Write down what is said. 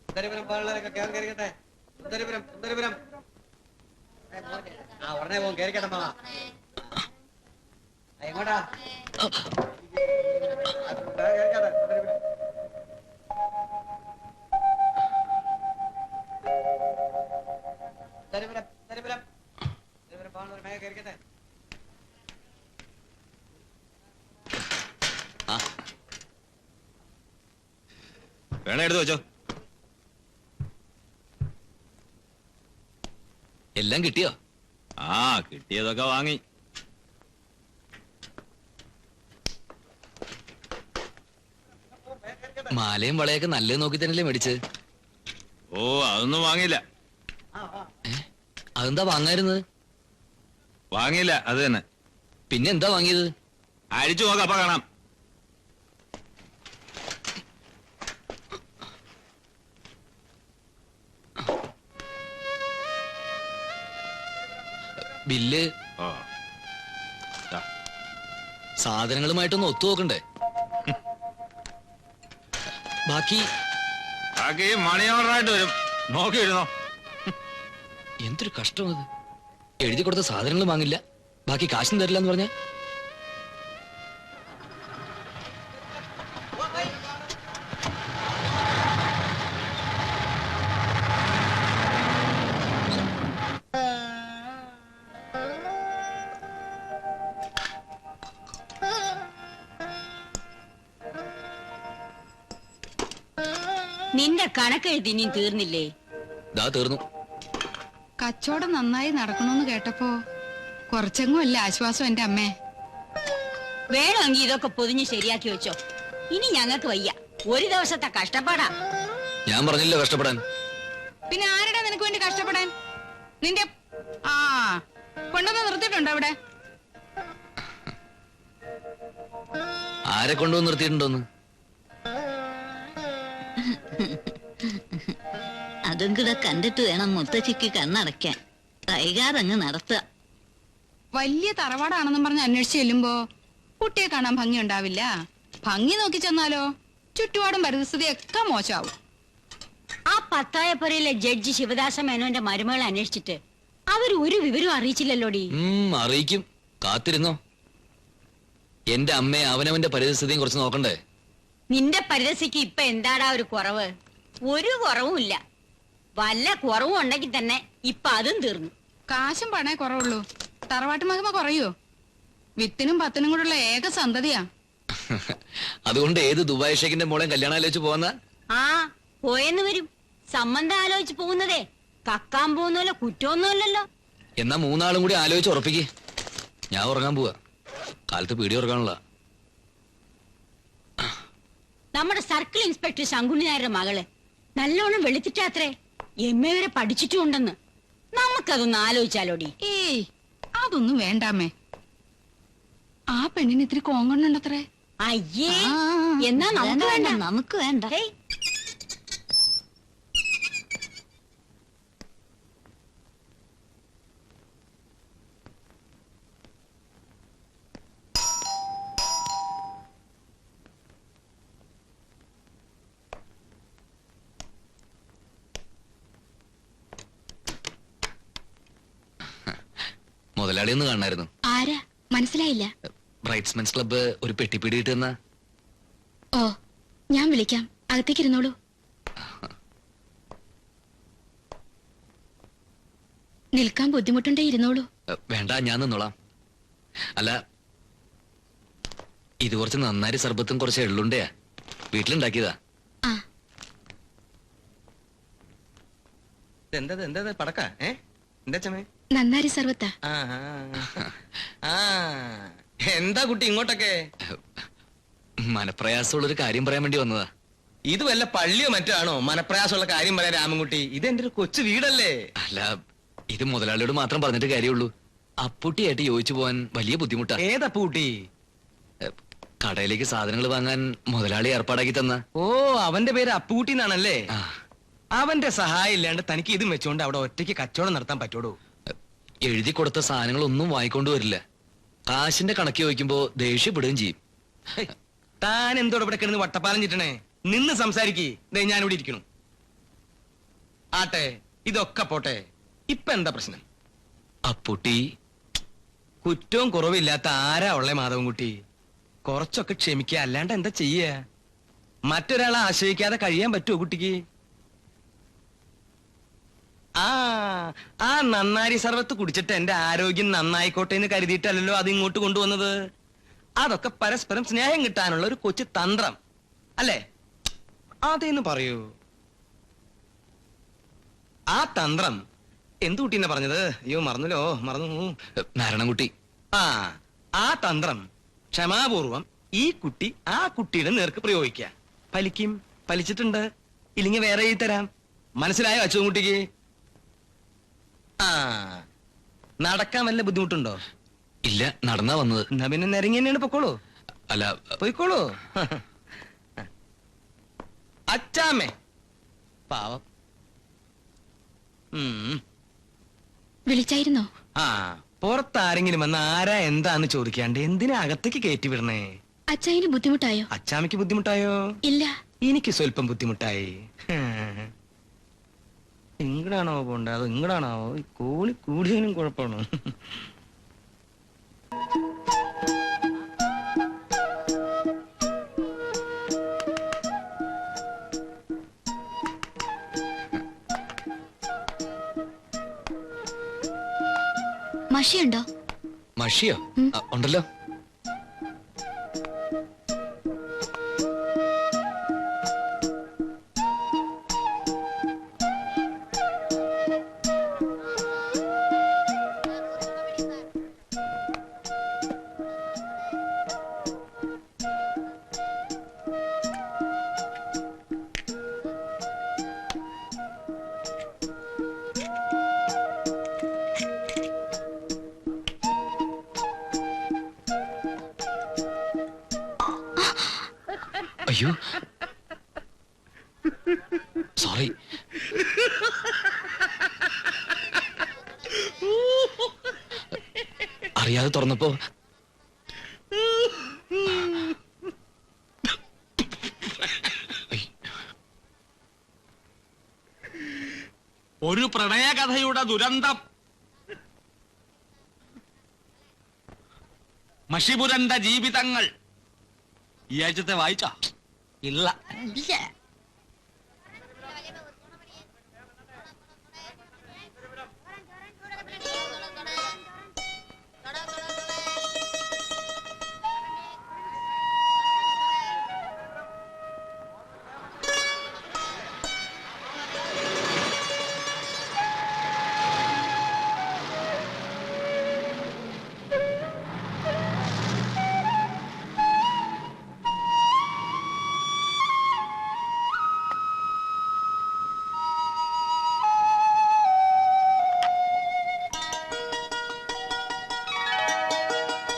സുന്ദരിപുരം പോലുള്ളവരൊക്കെ കയറിക്കട്ടെ. സുന്ദരിപുരം സുന്ദരിപുരം ഉടനെ പോകും. കയറിക്കട്ടെ മാമ. എങ്ങോട്ടാ? കയറിക്കട്ടെ. സുന്ദരിപുരം സുന്ദരിപുരം സുന്ദരിപുരം പോലുള്ളവർ മേലെ കയറിക്കട്ടെ. വേണ എടുത്തു വെച്ചോ. എല്ലാം കിട്ടിയോ? ആ കിട്ടിയതൊക്കെ വാങ്ങി. മാലയും വളയൊക്കെ നല്ലത് നോക്കി തന്നെയല്ലേ മേടിച്ചത്? ഓ അതൊന്നും വാങ്ങിയില്ല. അതെന്താ വാങ്ങായിരുന്നത്? വാങ്ങിയില്ല അത് തന്നെ. പിന്നെ എന്താ വാങ്ങിയത്? അഴിച്ചു നോക്കാം അപ്പൊ കാണാം. ബില്ല് സാധനങ്ങളുമായിട്ടൊന്ന് ഒത്തു നോക്കണ്ടേ? ബാക്കി മണി ഓർഡറായിട്ട് വരും. നോക്കിയിരുന്നോ? എന്തൊരു കഷ്ടം അത്. എഴുതി കൊടുത്ത സാധനങ്ങൾ വാങ്ങില്ല, ബാക്കി കാശും തരില്ല എന്ന് പറഞ്ഞ. നിന്റെ കണക്കെഴുതി ഇനിയും തീർന്നില്ലേ? ദാ തീർന്നു. കച്ചവടം നന്നായി നടക്കണമെന്ന് കേട്ടപ്പോ കുറച്ചെങ്ങും അല്ല ആശ്വാസം. എന്റെ അമ്മേ, വേണമെങ്കിൽ ഇതൊക്കെ പൊതിഞ്ഞ് ശരിയാക്കി വെച്ചോ. ഇനി ഞങ്ങൾക്ക് വയ്യ, ഒരു ദിവസത്തെ കഷ്ടപ്പാടാ. ഞാൻ പറഞ്ഞില്ല കഷ്ടപ്പെടാൻ. പിന്നെ ആരുടെ നിനക്ക് വേണ്ടി കഷ്ടപ്പെടാൻ? നിന്റെ കൊണ്ടുവന്ന് നിർത്തിയിട്ടുണ്ടോ അവിടെ? ആരെ കൊണ്ടുവന്ന് നിർത്തിയിട്ടുണ്ടോന്ന്? അതും കൂടെ കണ്ടിട്ട് വേണം മുത്തച്ഛിക്ക് കണ്ണടയ്ക്കാൻ. കൈകാതങ്ങ് നടത്തുക. വലിയ തറവാടാണെന്നും പറഞ്ഞ് അന്വേഷിച്ച് ചെല്ലുമ്പോ കുട്ടിയെ കാണാൻ ഭംഗി ഉണ്ടാവില്ല. ഭംഗി നോക്കി ചെന്നാലോ ചുറ്റുപാടും പരിസ്ഥിതിയൊക്കെ മോശമാവും. ആ പത്തായപ്പുരയിലെ ജഡ്ജി ശിവദാസ മേനോന്റെ മരുമകൾ അന്വേഷിച്ചിട്ട് അവർ ഒരു വിവരവും അറിയിച്ചില്ലല്ലോടി. അറിയിക്കും, കാത്തിരുന്നോ. എന്റെ അമ്മയെ അവനവന്റെ പരിസ്ഥിതിയും കുറച്ച് നോക്കണ്ടേ? നിന്റെ പരിരസിക്ക് ഇപ്പൊ എന്താടാ ഒരു കുറവ്? ഒരു കുറവുമില്ല. വല്ല കുറവും ഉണ്ടെങ്കിൽ തന്നെ ഇപ്പൊ അതും തീർന്നു. കാശും പണേ കുറവുള്ളൂ, തറവാട്ട് മഹിമ കുറയോ? വിത്തിനും പത്തിനും കൂടെയുള്ള ഏക സന്തതിയാ. അതുകൊണ്ട് ഏത് ദുബായ് ഷേഖിന്റെ മോളെ കല്യാണം ആലോചിച്ച് പോകുന്ന? ആ പോയെന്ന് വരും. സംബന്ധം ആലോചിച്ച് പോകുന്നതേ കക്കാൻ പോകുന്നല്ലോ കുറ്റമൊന്നുമല്ലല്ലോ. എന്നാ മൂന്നാളും കൂടി ആലോചിച്ച് ഉറപ്പിക്ക്. ഞാൻ ഉറങ്ങാൻ പോവാ, കാലത്ത് പീടി ഉറങ്ങാനുള്ള. നമ്മുടെ സർക്കിൾ ഇൻസ്പെക്ടർ ശങ്കുണ്ണി നായരുടെ മകള് നല്ലോണം വെളുത്തിട്ടാത്രേ. MA വരെ പഠിച്ചിട്ടുണ്ടെന്ന്. നമുക്കതൊന്ന് ആലോചിച്ചാലോടി. ഏയ് അതൊന്നും വേണ്ടാമേ. ആ പെണ്ണിന് ഇത്തിരി കോങ്കണ്ണുണ്ടത്രേ. അയ്യേ, എന്നാ നമുക്ക് വേണ്ട. നമുക്ക് വേണ്ട. മുതലാളി ഒന്ന് കാണായിരുന്നു. ആരാ? മനസ്സിലായില്ല. ബ്രൈറ്റ്സ്മെൻസ് ക്ലബ്ബ് ഒരു പെട്ടിപ്പിടി കിട്ടുന്ന. ഓ, ഞാൻ വിളിക്കാം, അകത്തേക്ക് ഇരുന്നോളൂ. നിൽക്കാൻ ബുദ്ധിമുട്ടുണ്ടേ ഇരുന്നോളൂ. വേണ്ട, ഞാൻ നിന്നോളാം. അല്ല, ഇത് കുറച്ച് നന്നാരി സർബത്തും കുറച്ച് എള്ളുണ്ടയാ, വീട്ടിലുണ്ടാക്കിയതാ. എന്താ പടക്ക? എന്താ ചമേ? നന്നാരി സർവത്താ. എന്താ കുട്ടി ഇങ്ങോട്ടൊക്കെ? മനപ്രയാസമുള്ളൊരു കാര്യം പറയാൻ വേണ്ടി വന്നതാ. ഇത് വല്ല പള്ളിയോ മറ്റാണോ മനപ്രയാസമുള്ള കാര്യം പറയാൻ രാമൻകുട്ടി? ഇത് എന്റെ ഒരു കൊച്ചു വീടല്ലേ. അല്ല, ഇത് മുതലാളിയോട് മാത്രം പറഞ്ഞിട്ട് കാര്യമുള്ളൂ. അപ്പൂട്ടിയായിട്ട് യോജിച്ചു പോവാൻ വലിയ ബുദ്ധിമുട്ടാ. ഏതപ്പൂട്ടി? കടയിലേക്ക് സാധനങ്ങൾ വാങ്ങാൻ മുതലാളി ഏർപ്പാടാക്കി തന്ന. ഓ, അവന്റെ പേര് അപ്പൂട്ടി എന്നാണല്ലേ. അവന്റെ സഹായം ഇല്ലാണ്ട് തനിക്ക് ഇതും വെച്ചോണ്ട് അവിടെ ഒറ്റയ്ക്ക് കച്ചവടം നടത്താൻ പറ്റോടൂ? എഴുതി കൊടുത്ത സാധനങ്ങളൊന്നും വാങ്ങിക്കൊണ്ടു വരില്ല. കാശിന്റെ കണക്ക് ചോദിക്കുമ്പോ ദേഷ്യപ്പെടുകയും ചെയ്യും. താൻ എന്തോടെ ഇവിടെ കിടന്ന് വട്ടപ്പാലം ചിട്ടണേ? നിന്ന് സംസാരിക്കേ. ഞാനിവിടെ ഇരിക്കണം. ആട്ടെ, ഇതൊക്കെ പോട്ടെ. ഇപ്പൊ എന്താ പ്രശ്നം? അപ്പുട്ടി കുറ്റവും കുറവില്ലാത്ത ആരാ ഉള്ളേ മാധവൻകുട്ടി? കുറച്ചൊക്കെ ക്ഷമിക്കുക, അല്ലാണ്ട് എന്താ ചെയ്യ? മറ്റൊരാളെ ആശ്രയിക്കാതെ കഴിയാൻ പറ്റുമോ കുട്ടിക്ക്? ആ നന്നാരി സർവത്ത് കുടിച്ചിട്ട് എന്റെ ആരോഗ്യം നന്നായിക്കോട്ടെ എന്ന് കരുതിയിട്ടല്ലോ അത് ഇങ്ങോട്ട് കൊണ്ടുവന്നത്. അതൊക്കെ പരസ്പരം സ്നേഹം കിട്ടാനുള്ള ഒരു കൊച്ചു തന്ത്രം അല്ലേ? അതേന്ന് പറയൂ. ആ തന്ത്രം എന്തു കുട്ടീന്നാ പറഞ്ഞത്? അയ്യോ മറന്നു. നാരായണൻകുട്ടി. ആ തന്ത്രം ക്ഷമാപൂർവം ഈ കുട്ടി ആ കുട്ടിയുടെ നേർക്ക് പ്രയോഗിക്ക. ഫലിക്കും. ഫലിച്ചിട്ടുണ്ട്. ഇല്ലെങ്കിൽ വേറെ എഴുതി തരാം. മനസ്സിലായോ അച്ചുകുട്ടിക്ക്? നടക്കാൻ വല്ല ബുദ്ധിമുട്ടുണ്ടോ? ഇല്ല, നടന്നാ വന്നത്. എന്നാ പിന്നെ നിരങ്ങി തന്നെയാണ്. പൊക്കോളൂ. അല്ല, പോയിക്കോളൂ. അച്ചാമ്മേ പാവം. വിളിച്ചായിരുന്നോ? പുറത്താരെങ്കിലും വന്ന് ആരാ എന്താന്ന് ചോദിക്കാണ്ട് എന്തിനാ അകത്തേക്ക് കയറ്റി വിടണേ? അച്ചായന് ബുദ്ധിമുട്ടായോ? അച്ചാമ്മയ്ക്ക് ബുദ്ധിമുട്ടായോ? ഇല്ല. എനിക്ക് സ്വല്പം ബുദ്ധിമുട്ടായി. ഇങ്ങടാണോ പോണ്ടേ അതോ ഇങ്ങടാണോ? കൂടി കൂടിയതിനും കുഴപ്പമാണോ? മഷിയുണ്ടോ? മഷിയോ? ഉണ്ടല്ലോ. അയ്യോ, സോറി. അറിയാതെ തുറന്നപ്പോ ഒരു പ്രണയകഥയുടെ ദുരന്തം. മഷിപുരണ്ട ജീവിതങ്ങൾ ഈ ആഴ്ചത്തെ വായിച്ചോ? ഇല്ല.